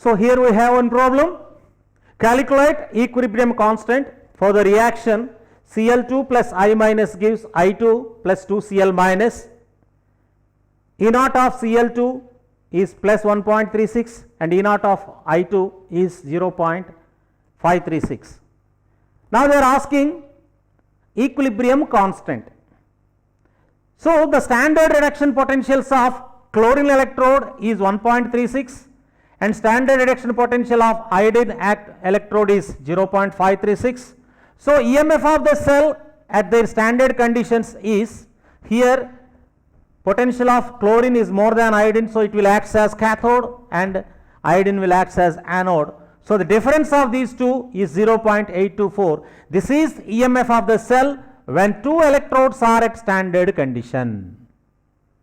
So here we have one problem. Calculate equilibrium constant for the reaction Cl2 plus I minus gives I2 plus 2Cl minus. E naught of Cl2 is plus 1.36 and E naught of I2 is 0.536. Now they are asking equilibrium constant. So the standard reduction potentials of chlorine electrode is 1.36 and standard reduction potential of iodine electrode is 0.536. So EMF of the cell at their standard conditions is, here potential of chlorine is more than iodine, so it will act as cathode and iodine will act as anode. So the difference of these two is 0.824. This is EMF of the cell when two electrodes are at standard condition.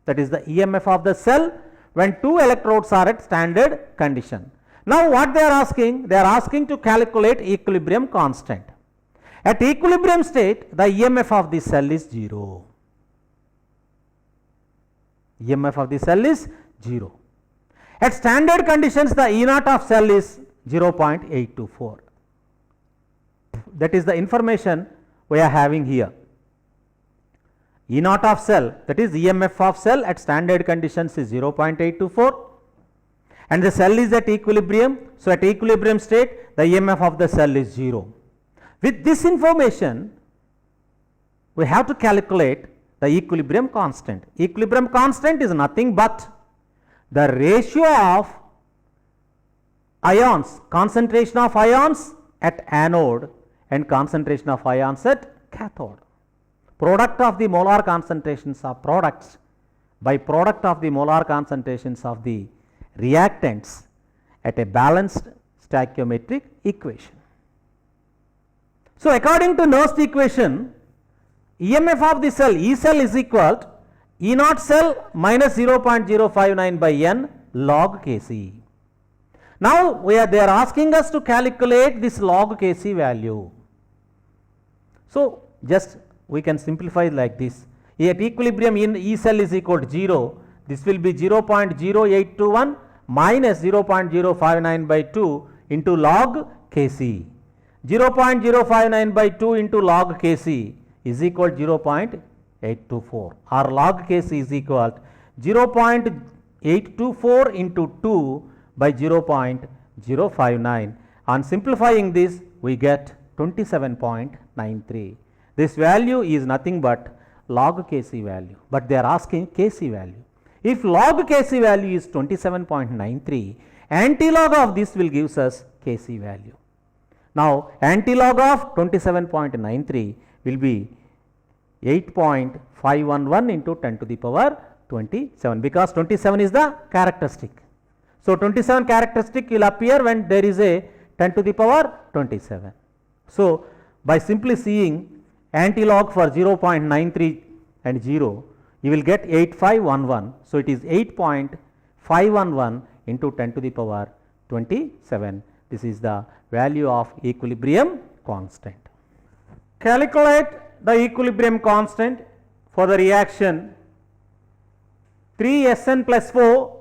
That is the EMF of the cell when two electrodes are at standard condition. Now what they are asking? They are asking to calculate equilibrium constant. At equilibrium state, the EMF of the cell is 0. EMF of the cell is 0. At standard conditions, the E naught of cell is 0.824. That is the information we are having here. E naught of cell, that is EMF of cell at standard conditions is 0.824 and the cell is at equilibrium. So at equilibrium state, the EMF of the cell is 0. With this information, we have to calculate the equilibrium constant. Equilibrium constant is nothing but the ratio of ions, concentration of ions at anode and concentration of ions at cathode. Product of the molar concentrations of products by product of the molar concentrations of the reactants at a balanced stoichiometric equation. So according to Nernst equation, EMF of the cell E cell is equal to E naught cell minus 0.059 by n log Kc. Now they are asking us to calculate this log Kc value. So just we can simplify like this. At equilibrium in E cell is equal to 0. This will be 0.0821 minus 0.059 by 2 into log Kc. 0.059 by 2 into log Kc is equal to 0.824 or log Kc is equal to 0.824 into 2 by 0.059. On simplifying this, we get 27.93. This value is nothing but log Kc value, but they are asking Kc value. If log Kc value is 27.93, antilog of this will give us Kc value. Now antilog of 27.93 will be 8.511 into 10 to the power 27, because 27 is the characteristic. So 27 characteristic will appear when there is a 10 to the power 27. So by simply seeing antilog for 0.93 and 0, you will get 8511. So it is 8.511 into 10 to the power 27. This is the value of equilibrium constant. Calculate the equilibrium constant for the reaction 3Sn plus 4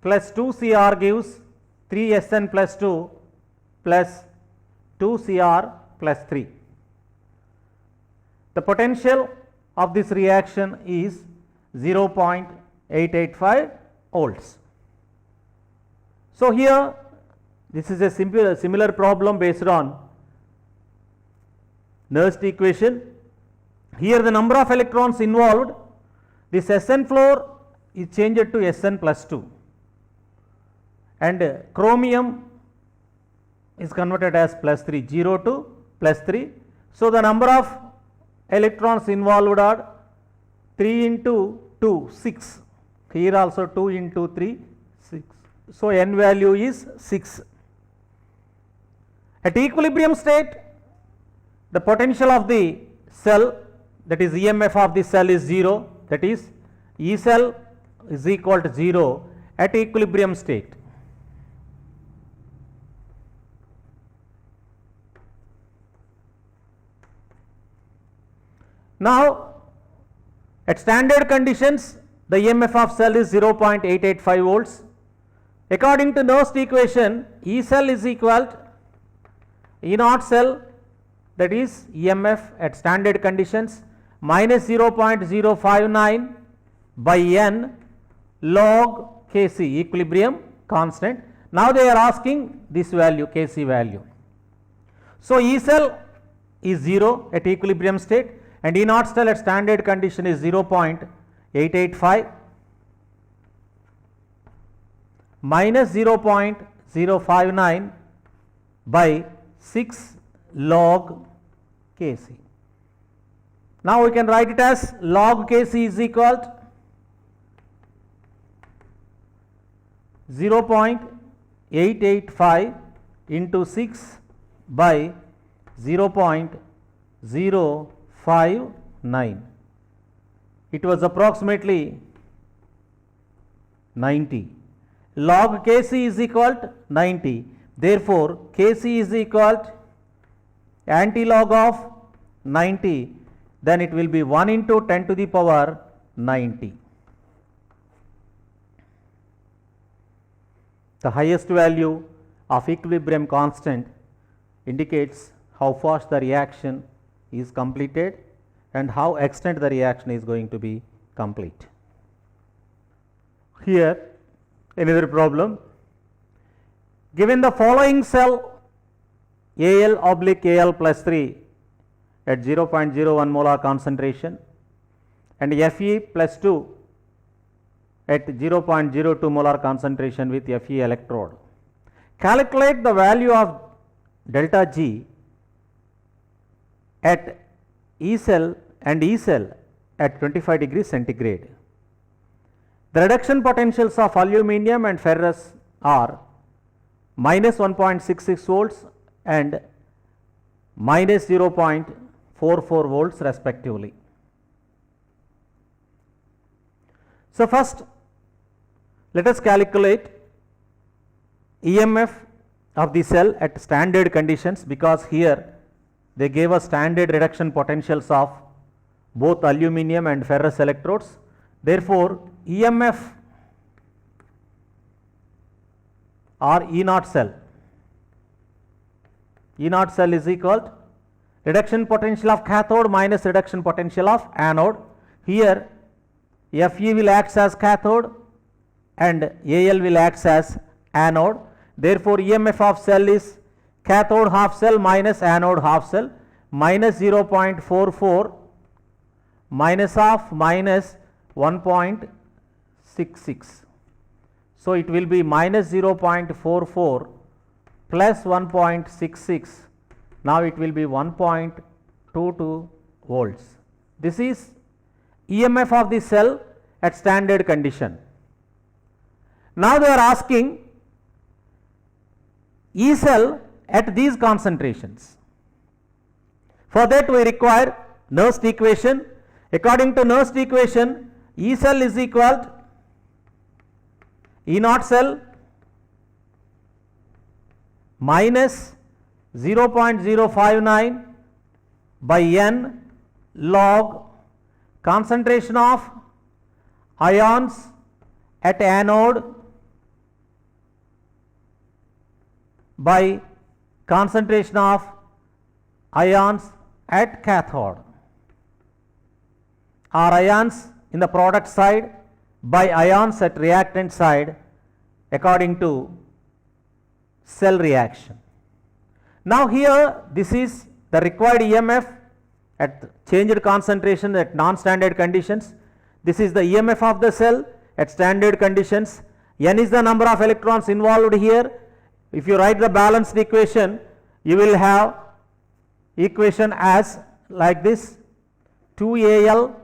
plus 2Cr gives 3Sn plus 2 plus 2Cr plus 3. The potential of this reaction is 0.885 volts. So here this is a similar problem based on Nernst equation. Here the number of electrons involved, this Sn floor is changed to Sn plus 2 and chromium is converted as plus 3, 0 to plus 3. So the number of electrons involved are 3 into 2, 6. Here also 2 into 3, 6. So n value is 6. At equilibrium state, the potential of the cell, that is EMF of the cell is 0, that is E cell is equal to 0 at equilibrium state. Now at standard conditions, the EMF of cell is 0.885 volts. According to Nernst equation, E cell is equal to E naught cell, that is EMF at standard conditions, minus 0.059 by n log Kc, equilibrium constant. Now they are asking this value, Kc value. So E cell is 0 at equilibrium state and E naught cell at standard condition is 0.885 minus 0.059 by 6 log Kc. Now we can write it as log Kc is equal to 0.885 into 6 by 0.059. It was approximately 90. Log Kc is equal to 90. Therefore, Kc is equal to antilog of 90, then it will be 1 into 10 to the power 90. The highest value of equilibrium constant indicates how fast the reaction is completed and how extent the reaction is going to be complete. Here another problem. Given the following cell Al oblique Al plus 3 at 0.01 molar concentration and Fe plus 2 at 0.02 molar concentration with Fe electrode. Calculate the value of delta G at E cell and E cell at 25 degrees centigrade. The reduction potentials of aluminum and ferrous are minus 1.66 volts and minus 0.44 volts respectively. So first let us calculate EMF of the cell at standard conditions, because here they gave us standard reduction potentials of both aluminum and ferrous electrodes. Therefore, EMF or E naught cell is equal to reduction potential of cathode minus reduction potential of anode. Here Fe will act as cathode and Al will act as anode. Therefore, EMF of cell is cathode half cell minus anode half cell, minus 0.44 minus of minus 1.66. So it will be minus 0.44 plus 1.66. Now it will be 1.22 volts. This is EMF of the cell at standard condition. Now they are asking E cell at these concentrations. For that we require Nernst equation. According to Nernst equation, E cell is equal to E naught cell minus 0.059 by n log concentration of ions at anode by concentration of ions at cathode, or ions in the product side by ions at reactant side according to cell reaction. Now here this is the required EMF at changed concentration at non-standard conditions. This is the EMF of the cell at standard conditions. N is the number of electrons involved here. If you write the balanced equation, you will have equation as like this: 2Al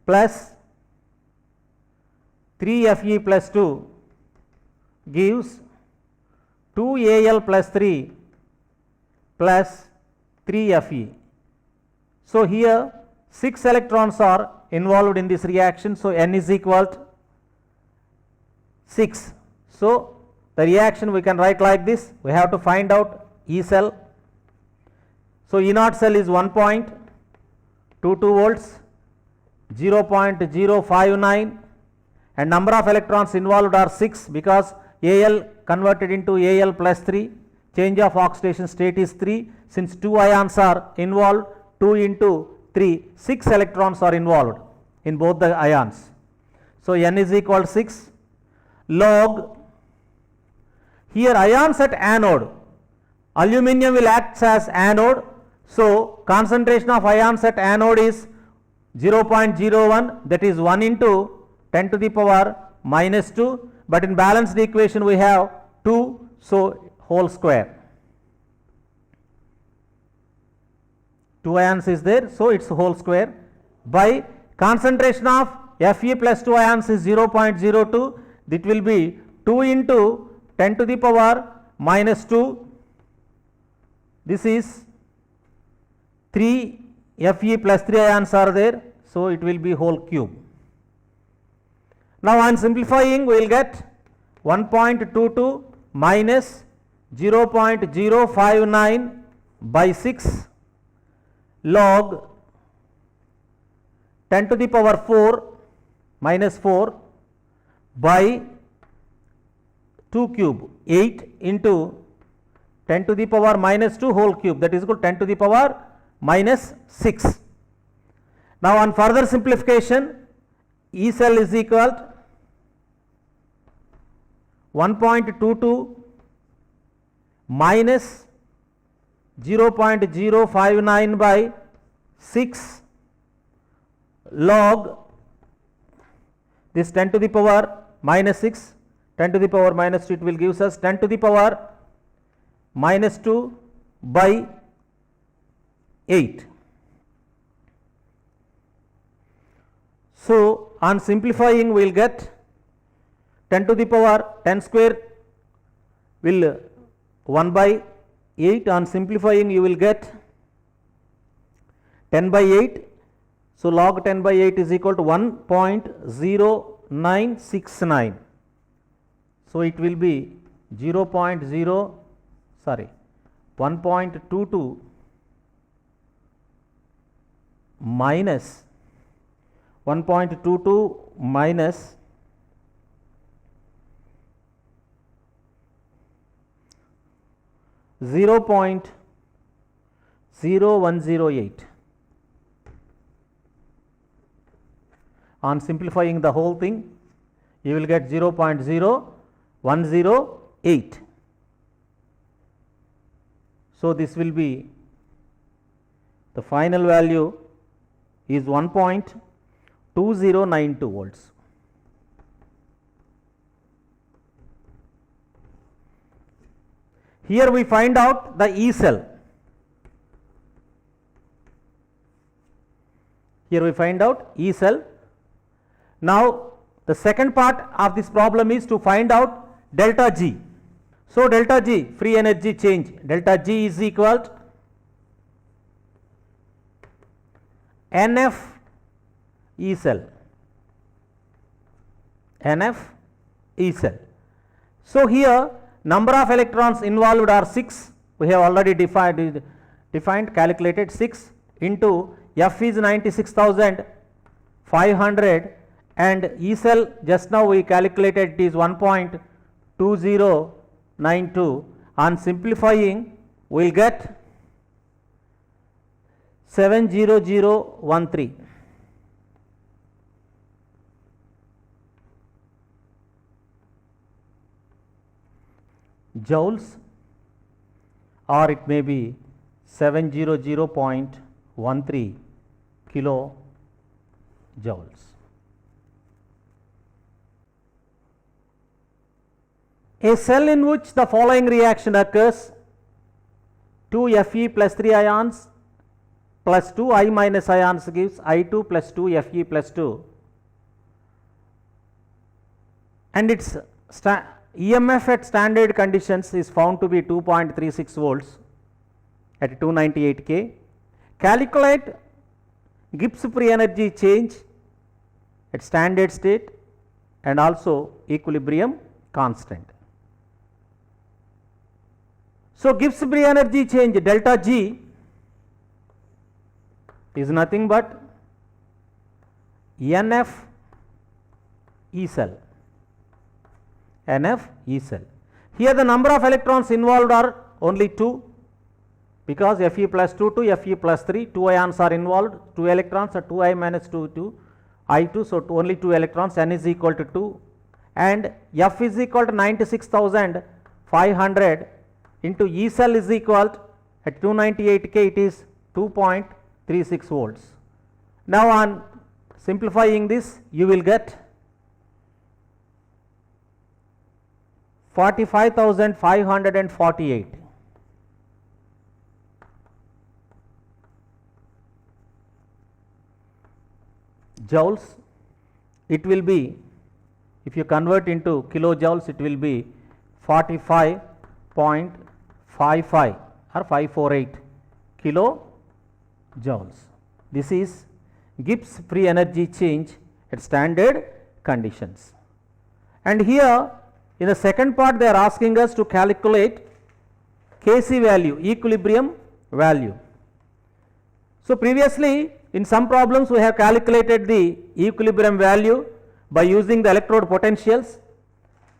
plus 3Fe plus 2 gives 2Al plus 3 plus 3Fe. So here 6 electrons are involved in this reaction, so N is equal to 6. So the reaction we can write like this. We have to find out E cell. So E naught cell is 1.22 volts, 0.059 and number of electrons involved are 6 because Al converted into Al plus 3, change of oxidation state is 3. Since 2 ions are involved, 2 into 3, 6 electrons are involved in both the ions. So N is equal to 6 log, here ions at anode, aluminum will act as anode, so concentration of ions at anode is 0.01, that is 1 into 10 to the power minus 2, but in balanced equation we have 2, so whole square. 2 ions is there, so it's whole square, by concentration of Fe plus 2 ions is 0.02, that will be 2 into 10 to the power minus 2, this is 3 Fe plus 3 ions are there, so it will be whole cube. Now on simplifying we will get 1.22 minus 0.059 by 6 log 10 to the power 4 minus 4 by 2 cube, 8 into 10 to the power minus 2 whole cube, that is equal to 10 to the power minus 6. Now on further simplification, E cell is equal to 1.22 minus 0.059 by 6 log this 10 to the power minus 6, 10 to the power minus 2, it will gives us 10 to the power minus 2 by 8. So on simplifying we will get 10 to the power 10 square will 1 by 8, on simplifying you will get 10 by 8, so log 10 by 8 is equal to 1.0969, so it will be 1.22 minus 1.22 minus 0.0108. On simplifying the whole thing, you will get 0.0108. So this will be, the final value is 1.2092 volts. Here we find out the E cell. Here we find out E cell. Now the second part of this problem is to find out delta G. So delta G, free energy change, delta G is equal to NF E cell, NF E cell. So here number of electrons involved are 6, we have already defined calculated 6 into F is 96,500 and E cell just now we calculated it is 1.2092. On simplifying we will get 70013. Joules, or it may be 700.13 kilo joules. A cell in which the following reaction occurs: 2 Fe plus 3 ions plus 2 I minus ions gives I2 plus 2 Fe plus 2, and its EMF at standard conditions is found to be 2.36 volts at 298 K. Calculate Gibbs free energy change at standard state and also equilibrium constant. So Gibbs free energy change delta G is nothing but NF E cell, NF E cell. Here the number of electrons involved are only 2, because Fe plus 2 to Fe plus 3, 2 ions are involved, 2 electrons are 2I minus 2 I2, so only 2 electrons, N is equal to 2, and F is equal to 96,500 into E cell is equal to, at 298 K it is 2.36 volts. Now on simplifying this, you will get 45,548. Joules. It will be, if you convert into kilojoules, it will be 45.55 or 548 kilojoules. This is Gibbs free energy change at standard conditions. And here in the second part they are asking us to calculate Kc value, equilibrium value. So previously in some problems we have calculated the equilibrium value by using the electrode potentials,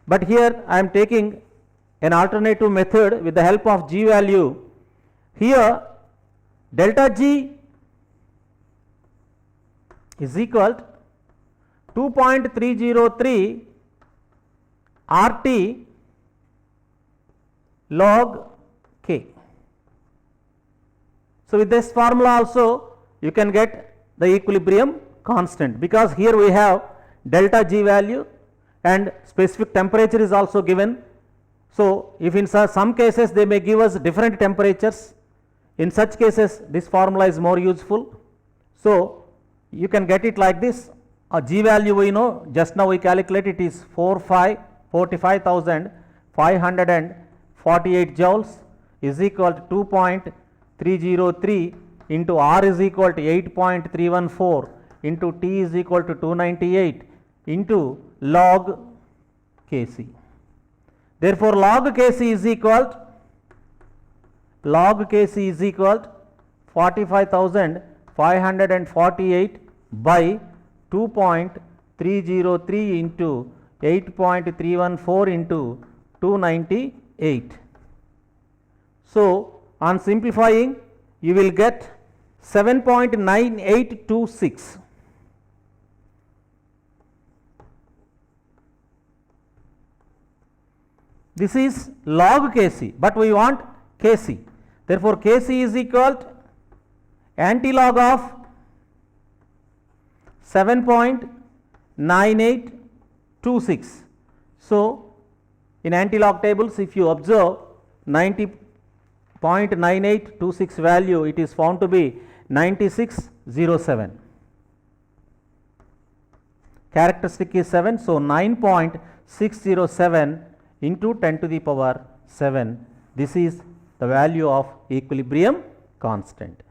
but here I am taking an alternative method with the help of G value. Here delta G is equal to 2.303 RT log K. So with this formula also you can get the equilibrium constant, because here we have delta G value and specific temperature is also given. So if in some cases they may give us different temperatures, in such cases this formula is more useful. So you can get it like this. A G value we know, just now we calculate it is 45,548 joules is equal to 2.303 into R is equal to 8.314 into T is equal to 298 into log Kc. Therefore log Kc is equal to 45,548 by 2.303 into 8.314 into 298. So on simplifying you will get 7.9826. This is log Kc, but we want Kc. Therefore Kc is equal to antilog of 7.9826. So in antilog tables, if you observe 90.9826 value, it is found to be 9607. Characteristic is 7, so 9.607 into 10 to the power 7. This is the value of equilibrium constant.